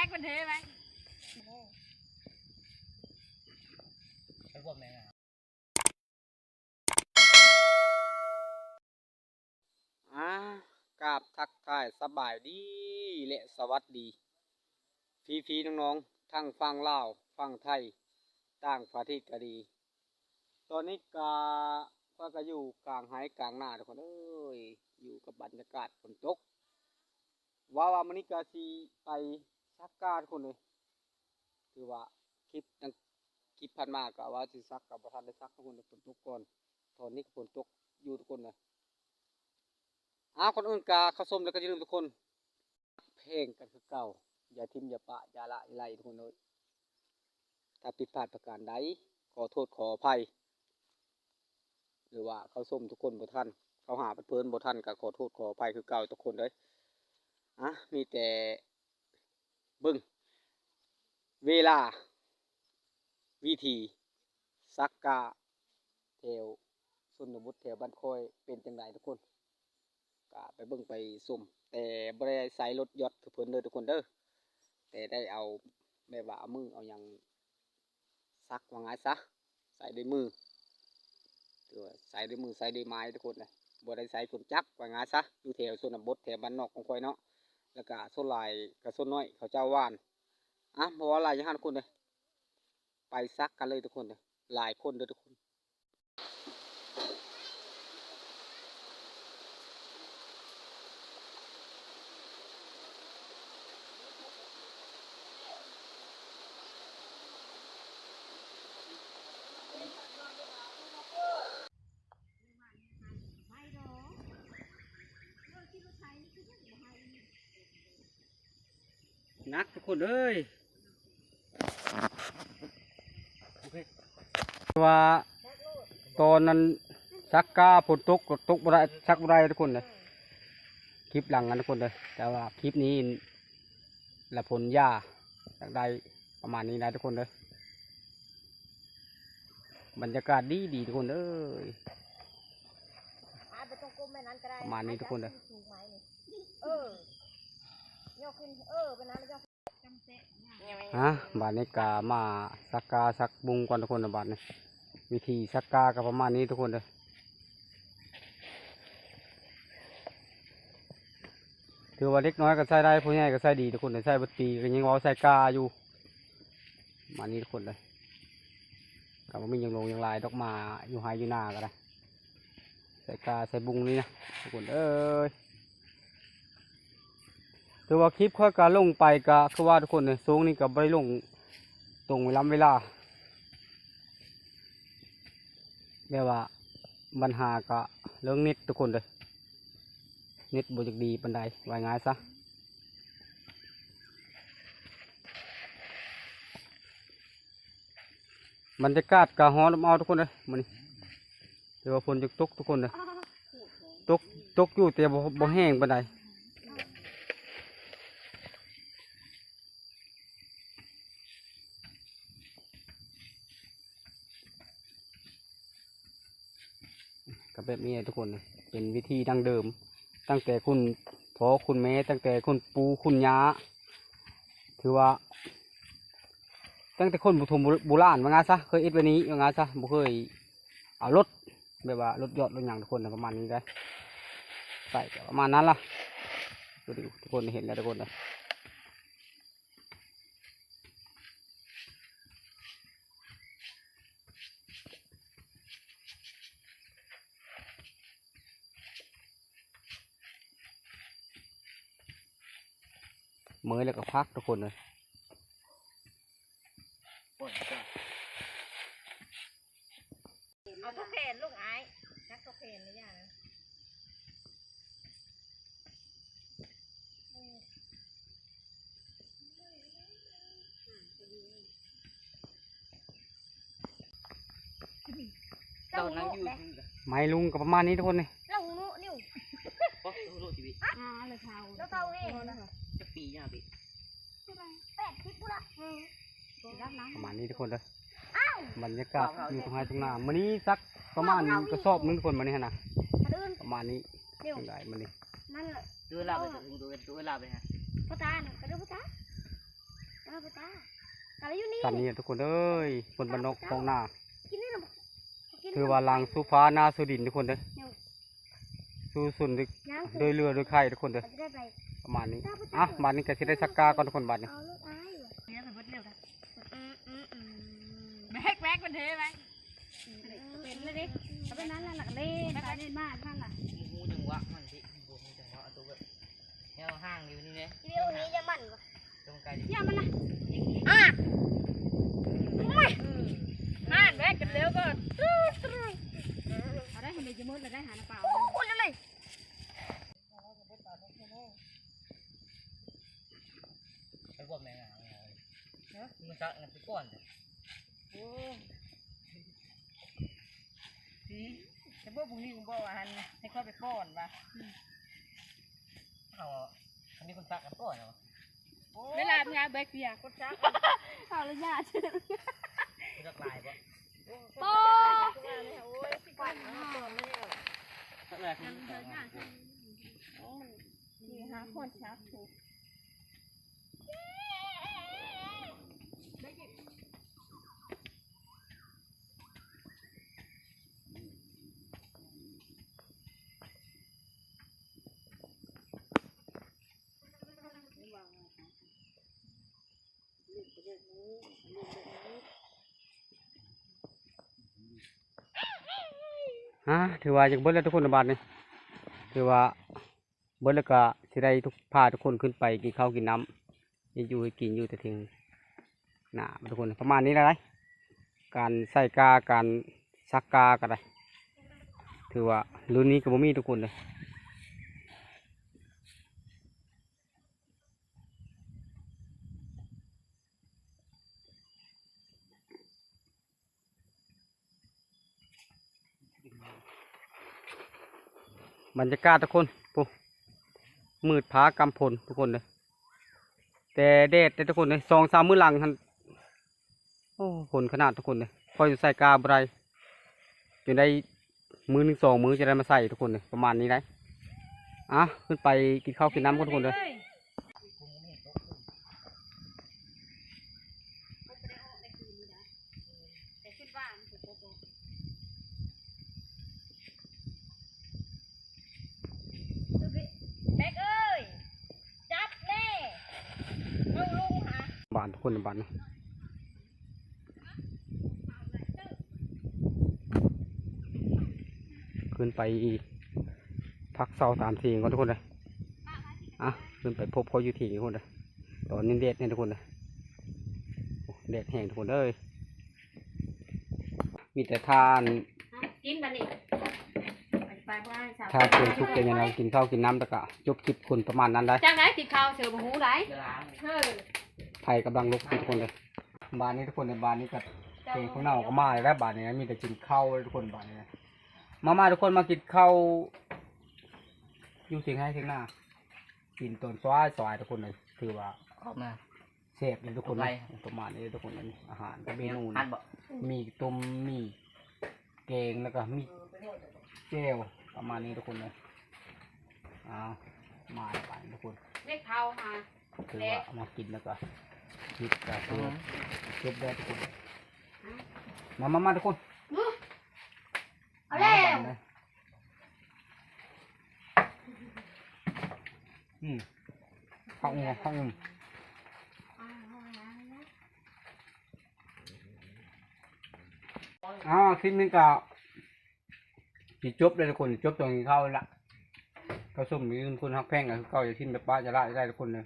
กคนเทไหมพวกแม่กราบทักทายสบายดีและสวัสดีพี่น้องๆทั้งฟังลาวฟังไทยต่างประเทศก็ดีตอนนี้ก็อยู่กลางไห้กลางนาทุกคนอยู่กับบรรยากาศฝนตกว่ามันนี้ก็สิไปซักกาทุกคนเลยคือว่าคลิปผ่านมาก็ว่าสิซักกับประธานได้ซักทุกคนฝนตกก่อนตอนนี้ฝนตกอยู่ทุกคนเลยคนอื่นกาเข้าส้มแล้วก็อย่าลืมทุกคนเพลงกันคือเก่าอย่าทิมอย่าปะอย่าละอย่าไล่ทุกคนเลยถ้าผิดพลาดประการใดขอโทษขออภัยหรือว่าเข้าส้มทุกคนบ่ทันเขาหาเพื่อนบ่ทันก็ขอโทษขออภัยคือเก่าทุกคนเลยมีแต่เบิ่งเวลาวิธีซักกาแถวชนบทแถวบ้านคอยเป็นจังไดทุกคนไปเบิ่งไปสุ่มแต่บ่ได้ใส่รถยอดคือเพิ่นเด้อทุกคนเด้อแต่ได้เอาแบบว่าเอามือเอาหยังซักว่าง่ายซะใส่ด้วยมือคือว่าใส่ด้วยมือใส่ด้วยไม้ทุกคนเลยบ่ได้ใส่ฝุ่นจักรว่าง่ายซะอยู่แถวชนบทแถวบ้านนอกของคอยเนาะแล้วก็ส่วนหลายกับส่วนน้อยเขาเจ้าว่านบ่ว่าหลายอย่างทุกคนเลยไปซักกันเลยทุกคนเลยหลายคนเด้อทุกคนนักทุกคนเอ้ยว่าตอนนั้นซักกาฝนตกบ่ได้ซักบ่ได้ทุกคนเลยคลิปหลังกันทุกคนเลยแต่ว่าคลิปนี้ละผลหญ้าจากได้ประมาณนี้นะทุกคนเลยบรรยากาศดีทุกคนเอ้ยประมาณนี้ทุกคนเลยบาดนี้กามาซักกาซักบุงก่อนทุกคนนะบาดนี้วิธีซักกาก็ประมาณนี้ทุกคนเลยถือว่าเล็กน้อยก็ใส่ได้ผู้ใหญ่ก็ใส่ดีทุกคนเลยใส่บัตรีก็ยังว่าใส่กาอยู่มานี้ทุกคนเลยกับมียังลงยังลายดอกมาอยู่ไฮอยู่หน้าก็ได้ใส่กาใส่บุงนี่นะทุกคนถือว่าคลิปค่อยการลงไปก็คือว่าทุกคนเนี่ยสูงนี่ก็ไม่ได้ลงตรงเวลาแบบว่าปัญหาก็เรื่องนิดทุกคนเลยนิดบุญดีปันใดไว้ง่ายซะบรรยากาศกะฮ้อนเอาทุกคนเลยมันนี่เดี๋ยวฝนจะตกทุกคนเลยตกอยู่แต่บ่แห้งปันใดกับแบบนี้ทุกคนเป็นวิธีดั้งเดิมตั้งแต่คุณพ่อคุณแม่ตั้งแต่คุณปู่คุณย่าถือว่าตั้งแต่คนโบราณว่างั้นซะเคยเอ็ดวันนี้ว่างั้นซะบ่เคยเอารถแบบว่ารถยอดรถอย่างทุกคนประมาณนี้ได้ใส่ประมาณนั้นล่ะดูดิทุกคนเห็นแล้วทุกคนเลยเมื่อแล้วก็พักทุกคนเลยเอาทุกเพนลูกไอ้นักทุกเพนนี่อย่างเรานั่งอยู่ไม่ลุงกับประมาณนี้ทุกคนเลยเราหูนิ้วรู้ชีวิตเลยเท้าแล้วเท้าเองจะปีเนี่ยพี่8 คลิปปุ๊ละประมาณนี้ทุกคนเลยบรรยากาศอยู่ตรงไหนตรงหน้ามันนี้สักประมาณกระสอบนึงทุกคนมันนี่ฮะนะประมาณนี้ยังไงมันนี่นั่นดูลาไปดูลาไปฮะพ่อตาเนี่ยก็ดูพ่อตา ไปตาอะไรอยู่นี่ สันนี้ทุกคนเอ้ยคนบ้านนอกท้องหน้า กินนี่หรอกิน คือว่าลังสู้ฟ้าหน้าสู้ดินทุกคนเด้อสู้สุนโดยเรือโดยไข่ทุกคนเด้อ จะได้ไป ประมาณนี้อ่ะบานนี้ก็สิได้สักกาก่อนทุกคนบานนี้ เอาลูกอ้ายว่ะเนี่ยไปเบิดเร็วนะแบกมันเทไหมเป็นเลยดิเอาไปนั้นละหลักเล่นตาเล่นมากนั่นล่ะ งูจังหวะมันสิงูจังหวะเอาตัวแบบแนวห้างอยู่นี่เนี่ย วิดีโอนี้จะมันกว่า ตรงไกล อย่ามันนะอ่ะห่านแบกกันเร็วก็เอาได้เห็นเลยจะมุดเลยได้หาหน้าเปล่าคนเลย ไอ้พวกแมงอ่ะมันจะงันไปก่อนเลย โอ้ดีแต่พวกพวกนี้ผมบอกว่าหันให้เข้าไปป้อนป่ะ เอาอันนี้คนซักกันก่อนเหรอ เวลามึงเอาแบกเปียกดจ้าเอาเลยยาเชื่อ จะลายปะ โตโอ้ยปั่นมาตัวไม่เอา สักแรกมันจะงาน นี่ฮะคนชักถูกถือว่าจากเบิดแล้วทุกคนในบ้านนี่ถือว่าเบิดแล้วก็สิได้พาทุกคนขึ้นไปกินข้าวกินน้ำอยู่ให้กินอยู่แต่เทียงหน้าทุกคนประมาณนี้เลยการใส่กาการซักกากันเลยถือว่ารุ่นนี้ก็บ่มีทุกคนเลยบรรยากาศทุกคนปุ๊มืดผากำพลทุกคนเลยแต่แดดทุกคนเลย2-3 มื้อหลังท่านโอ้ผลขนาดทุกคนเลยพอจะใส่กาบไรจนได้มื้อ1 2 มื้อจะได้มาใส่ทุกคนเลยประมาณนี้ได้อ่ะขึ้นไปกินข้าวกินน้ำกันทุกคนเลย แต่คิดว่ามันถูกโกแบกเอ้ยจับแน่เอาลุงหา บ้านทุกคนในบ้านนะขึ้นไปพักเสาตามทีก่อนทุกคนเลยอ่ะขึ้นไปพบเขาอยู่ทีทุกคนเลยตอนนี้แดดเนี่ยทุกคนเลยโอ้แดดแห้งทุกคนเลยมีแต่ทาน กินบันนี่ไปบ้านสาว ถ้าเกินทุกอย่างเรากินข้าวกินน้ำแล้วก็จบคลิปคนประมาณนั้นได้ จากไหนติดข้าวเสือบ่หูไหน จะล้าง เฮ้ย ไผ่กำลังลุกทุกคนเลยบ้านนี้ทุกคนในบ้านนี้ก็เก่งข้างนอกก็มาแล้วบ้านนี้นะมีแต่กินข้าวเลยทุกคนบ้านนี้นะมาทุกคนมากินข้าวอยู่เสียงให้เสียงหน้ากินตนสวายทุกคนเลยถือว่า ออกมา เสพเลยทุกคนเลยประมาณนี้ทุกคนเลยอาหารก็เมนู หั นะ นบ่ มีต้มมีแกงแล้วก็มีเจลประมาณนี้ทุกคนเลยเอามาไปทุกคน เล็กเท้ามา ถือว่าเอามากินแล้วก็คิดกับตัวเก็บได้ทุกคนมาทุกคน เอาแล้ว ข้าวงข้าวงคลิปนี้ก็สิจบเลยทุกคนจบตรงนี้เข้าละก็สุ่มมีคุณฮักแพงกับเขาจะทิ้งแบบป้าจะละได้ทุกคนเลย